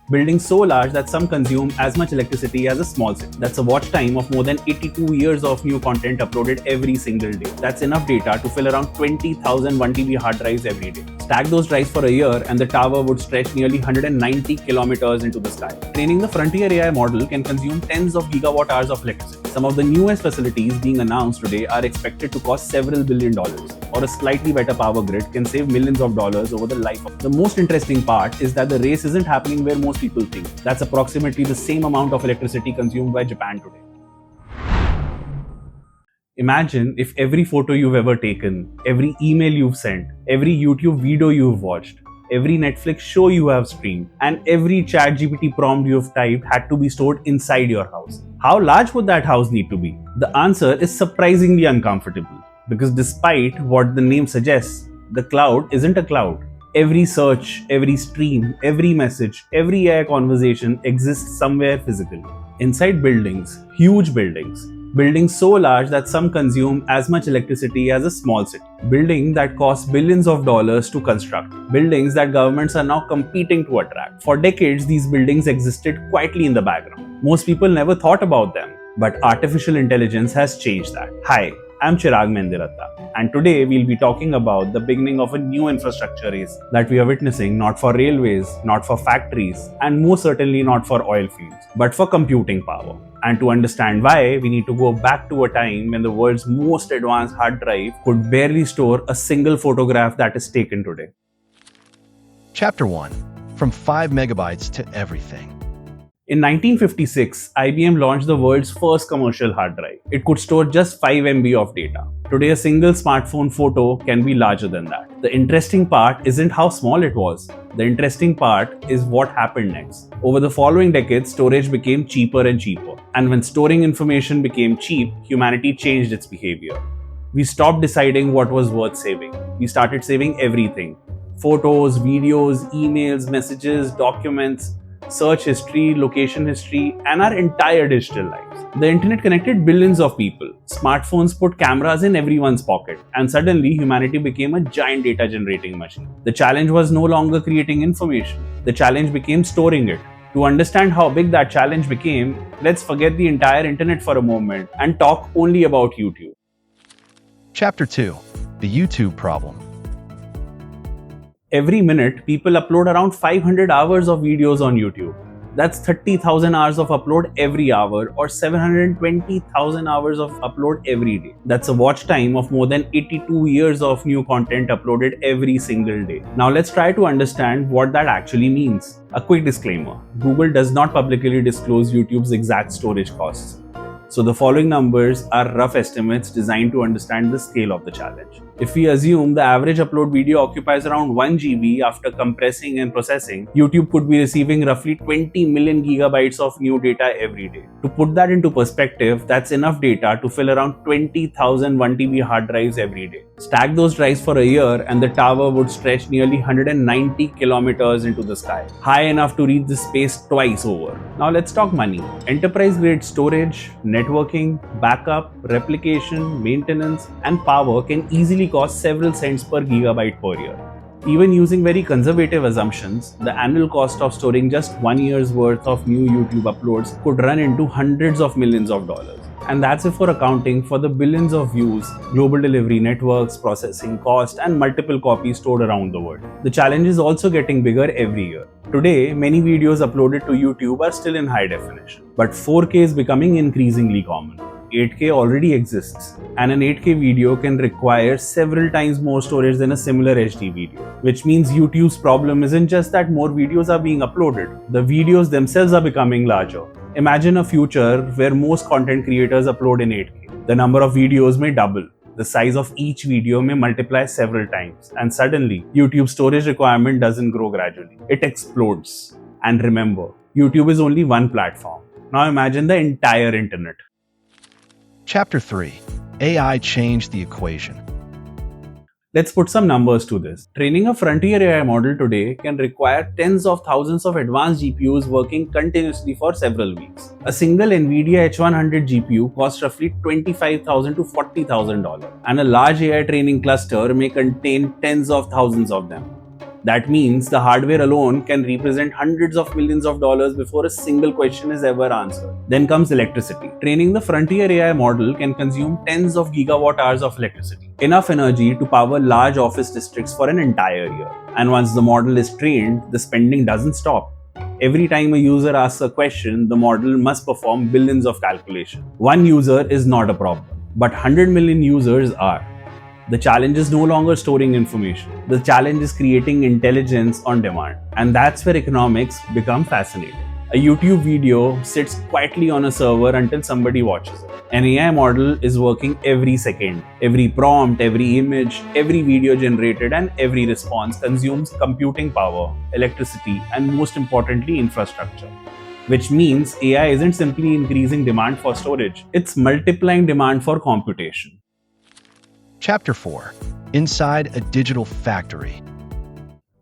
buildings so large that some consume as much electricity as a small city. That's a watch time of more than 82 years of new content uploaded every single day. That's enough data to fill around 20,000 1 TB hard drives every day. Stack those drives for a year and the tower would stretch nearly 190 kilometers into the sky. Training the frontier AI model can consume tens of gigawatt hours of electricity. Some of the newest facilities being announced today are expected to cost several $billions, or a slightly better power grid can save millions of dollars over the life of. The most interesting part is that the race isn't happening where most people think. That's approximately the same amount of electricity consumed by Japan today. Imagine if every photo you've ever taken, every email you've sent, every YouTube video you've watched, every Netflix show you have streamed, and every ChatGPT prompt you've typed had to be stored inside your house. How large would that house need to be? The answer is surprisingly uncomfortable, because despite what the name suggests, the cloud isn't a cloud. Every search, every stream, every message, every AI conversation exists somewhere physically. Inside buildings, huge buildings. Buildings so large that some consume as much electricity as a small city. Buildings that cost billions of dollars to construct. Buildings that governments are now competing to attract. For decades, these buildings existed quietly in the background. Most people never thought about them. But artificial intelligence has changed that. Hi, I'm Chirag Mendiratta, and today we'll be talking about the beginning of a new infrastructure race that we are witnessing, not for railways, not for factories, and most certainly not for oil fields, but for computing power. And to understand why, we need to go back to a time when the world's most advanced hard drive could barely store a single photograph that is taken today. Chapter 1. From 5 megabytes to everything. In 1956, IBM launched the world's first commercial hard drive. It could store just 5 MB of data. Today, a single smartphone photo can be larger than that. The interesting part isn't how small it was. The interesting part is what happened next. Over the following decades, storage became cheaper and cheaper. And when storing information became cheap, humanity changed its behavior. We stopped deciding what was worth saving. We started saving everything. Photos, videos, emails, messages, documents, search history, location history, and our entire digital lives. The internet connected billions of people. Smartphones put cameras in everyone's pocket, and suddenly humanity became a giant data generating machine. The challenge was no longer creating information. The challenge became storing it. To understand how big that challenge became, let's forget the entire internet for a moment and talk only about YouTube. Chapter 2. The YouTube problem. Every minute, people upload around 500 hours of videos on YouTube. That's 30,000 hours of upload every hour, or 720,000 hours of upload every day. That's a watch time of more than 82 years of new content uploaded every single day. Now let's try to understand what that actually means. A quick disclaimer: Google does not publicly disclose YouTube's exact storage costs. So the following numbers are rough estimates designed to understand the scale of the challenge. If we assume the average upload video occupies around 1 GB after compressing and processing, YouTube could be receiving roughly 20 million gigabytes of new data every day. To put that into perspective, that's enough data to fill around 20,000 1 TB hard drives every day. Stack those drives for a year and the tower would stretch nearly 190 kilometers into the sky, high enough to reach this space twice over. Now let's talk money. Enterprise-grade storage, networking, backup, replication, maintenance, and power can easily cost several cents per gigabyte per year. Even using very conservative assumptions, the annual cost of storing just 1 year's worth of new YouTube uploads could run into hundreds of millions of dollars. And that's before accounting for the billions of views, global delivery networks, processing cost, and multiple copies stored around the world. The challenge is also getting bigger every year. Today, many videos uploaded to YouTube are still in high definition, but 4K is becoming increasingly common. 8K already exists, and an 8K video can require several times more storage than a similar HD video, which means YouTube's problem isn't just that more videos are being uploaded, the videos themselves are becoming larger. Imagine a future where most content creators upload in 8K. The number of videos may double. The size of each video may multiply several times, and suddenly, YouTube's storage requirement doesn't grow gradually. It explodes. And remember, YouTube is only one platform. Now imagine the entire internet. Chapter 3. AI changed the equation. Let's put some numbers to this. Training a frontier AI model today can require tens of thousands of advanced GPUs working continuously for several weeks. A single NVIDIA H100 GPU costs roughly $25,000 to $40,000, and a large AI training cluster may contain tens of thousands of them. That means the hardware alone can represent hundreds of millions of dollars before a single question is ever answered. Then comes electricity. Training the frontier AI model can consume tens of gigawatt hours of electricity, enough energy to power large office districts for an entire year. And once the model is trained, the spending doesn't stop. Every time a user asks a question, the model must perform billions of calculations. One user is not a problem, but 100 million users are. The challenge is no longer storing information. The challenge is creating intelligence on demand. And that's where economics become fascinating. A YouTube video sits quietly on a server until somebody watches it. An AI model is working every second. Every prompt, every image, every video generated, and every response consumes computing power, electricity, and most importantly, infrastructure. Which means AI isn't simply increasing demand for storage, it's multiplying demand for computation. Chapter 4. Inside a Digital Factory.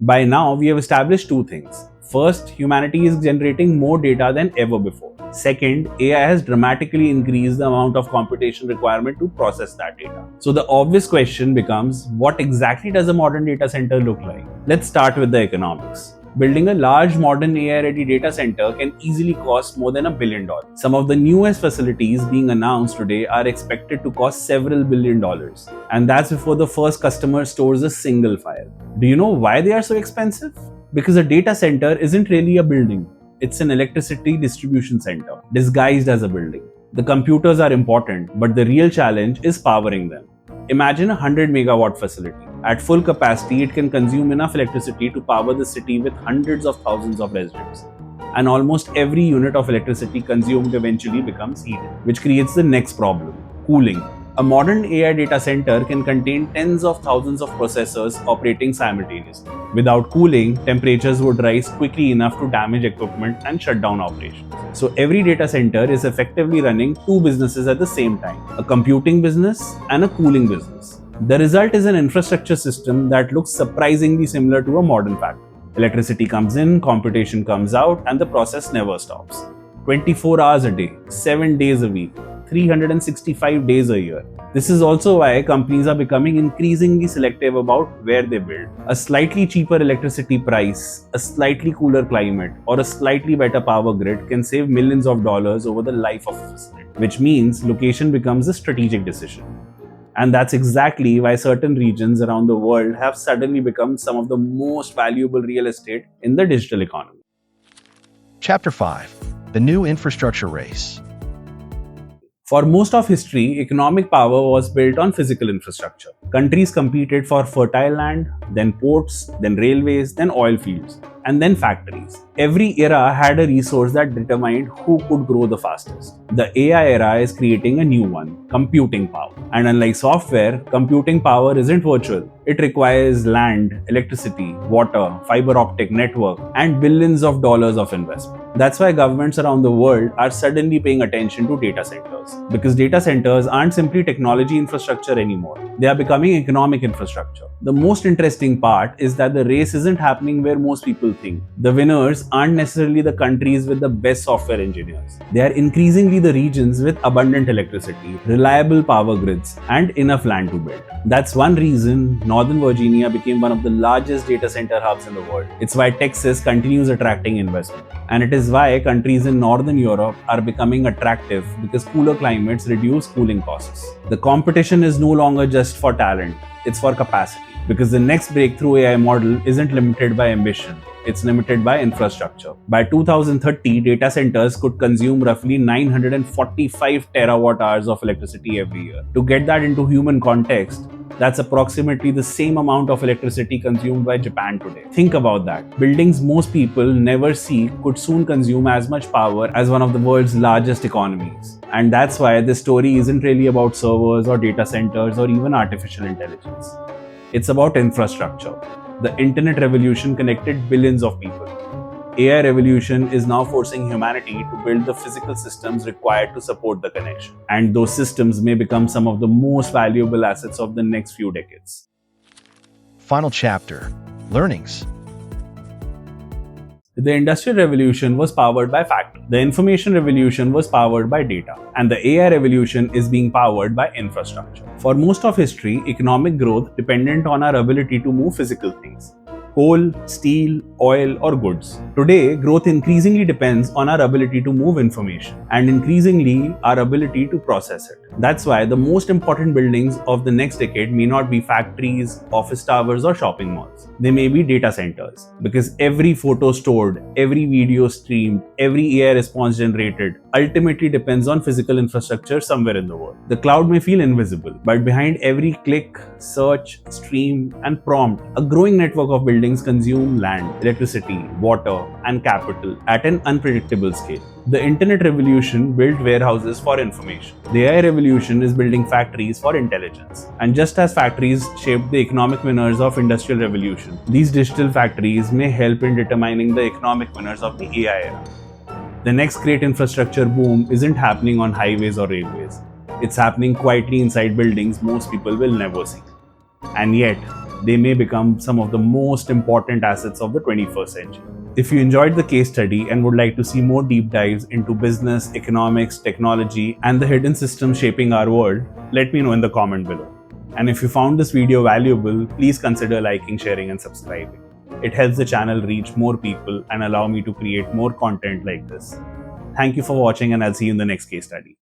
By now, we have established two things. First, humanity is generating more data than ever before. Second, AI has dramatically increased the amount of computation requirement to process that data. So the obvious question becomes, what exactly does a modern data center look like? Let's start with the economics. Building a large modern AI-ready data center can easily cost more than $1 billion. Some of the newest facilities being announced today are expected to cost several $1 billion. And that's before the first customer stores a single file. Do you know why they are so expensive? Because a data center isn't really a building. It's an electricity distribution center, disguised as a building. The computers are important, but the real challenge is powering them. Imagine a 100 megawatt facility. At full capacity, it can consume enough electricity to power the city with hundreds of thousands of residents. And almost every unit of electricity consumed eventually becomes heated, which creates the next problem: cooling. A modern AI data center can contain tens of thousands of processors operating simultaneously. Without cooling, temperatures would rise quickly enough to damage equipment and shut down operations. So every data center is effectively running two businesses at the same time: a computing business and a cooling business. The result is an infrastructure system that looks surprisingly similar to a modern factory. Electricity comes in, computation comes out, and the process never stops. 24 hours a day, 7 days a week, 365 days a year. This is also why companies are becoming increasingly selective about where they build. A slightly cheaper electricity price, a slightly cooler climate, or a slightly better power grid can save millions of dollars over the life of a facility, which means location becomes a strategic decision. And that's exactly why certain regions around the world have suddenly become some of the most valuable real estate in the digital economy. Chapter 5. The New Infrastructure Race. For most of history, economic power was built on physical infrastructure. Countries competed for fertile land, then ports, then railways, then oil fields, and then factories. Every era had a resource that determined who could grow the fastest. The AI era is creating a new one: computing power. And unlike software, computing power isn't virtual. It requires land, electricity, water, fiber optic network, and billions of dollars of investment. That's why governments around the world are suddenly paying attention to data centers. Because data centers aren't simply technology infrastructure anymore. They are becoming economic infrastructure. The most interesting part is that the race isn't happening where most people think. The winners aren't necessarily the countries with the best software engineers. They are increasingly the regions with abundant electricity, reliable power grids, and enough land to build. That's one reason Northern Virginia became one of the largest data center hubs in the world. It's why Texas continues attracting investment. And it is why countries in Northern Europe are becoming attractive, because cooler climates reduce cooling costs. The competition is no longer just for talent, it's for capacity. Because the next breakthrough AI model isn't limited by ambition, it's limited by infrastructure. By 2030, data centers could consume roughly 945 terawatt hours of electricity every year. To get that into human context, that's approximately the same amount of electricity consumed by Japan today. Think about that. Buildings most people never see could soon consume as much power as one of the world's largest economies. And that's why this story isn't really about servers or data centers or even artificial intelligence. It's about infrastructure. The internet revolution connected billions of people. AI revolution is now forcing humanity to build the physical systems required to support the connection. And those systems may become some of the most valuable assets of the next few decades. Final chapter. Learnings. The Industrial Revolution was powered by factories. The Information Revolution was powered by data. And the AI revolution is being powered by infrastructure. For most of history, economic growth depended on our ability to move physical things. coal, steel, oil, or goods. Today, growth increasingly depends on our ability to move information and increasingly our ability to process it. That's why the most important buildings of the next decade may not be factories, office towers, or shopping malls. They may be data centers, because every photo stored, every video streamed, every AI response generated ultimately depends on physical infrastructure somewhere in the world. The cloud may feel invisible, but behind every click, search, stream, and prompt, a growing network of buildings consume land, electricity, water, and capital at an unpredictable scale. The internet revolution built warehouses for information. The AI revolution is building factories for intelligence. And just as factories shaped the economic winners of industrial revolution, these digital factories may help in determining the economic winners of the AI era. The next great infrastructure boom isn't happening on highways or railways. It's happening quietly inside buildings most people will never see. And yet, they may become some of the most important assets of the 21st century. If you enjoyed the case study and would like to see more deep dives into business, economics, technology, and the hidden systems shaping our world, let me know in the comment below. And if you found this video valuable, please consider liking, sharing, and subscribing. It helps the channel reach more people and allow me to create more content like this. Thank you for watching, and I'll see you in the next case study.